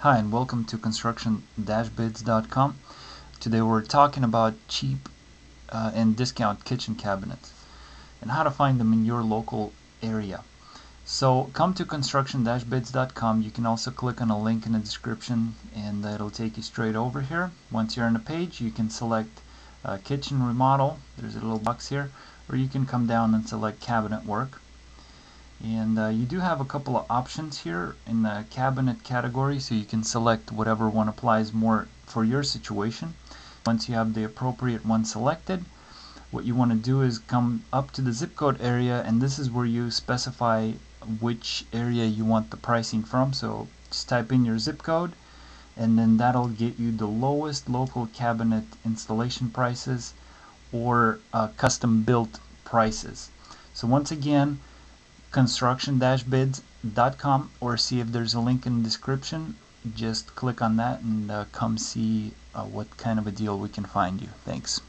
Hi and welcome to construction-bids.com. Today we're talking about cheap and discount kitchen cabinets and how to find them in your local area. So come to construction-bids.com. You can also click on a link in the description and it'll take you straight over here. Once you're on the page, you can select kitchen remodel. There's a little box here, or you can come down and select cabinet work. And you do have a couple of options here in the cabinet category, so you can select whatever one applies more for your situation. Once you have the appropriate one selected, what you want to do is come up to the zip code area, and this is where you specify which area you want the pricing from. So just type in your zip code, and then that'll get you the lowest local cabinet installation prices or custom built prices. So once again, construction-bids.com, or see if there's a link in the description. Just click on that and come see what kind of a deal we can find you. Thanks.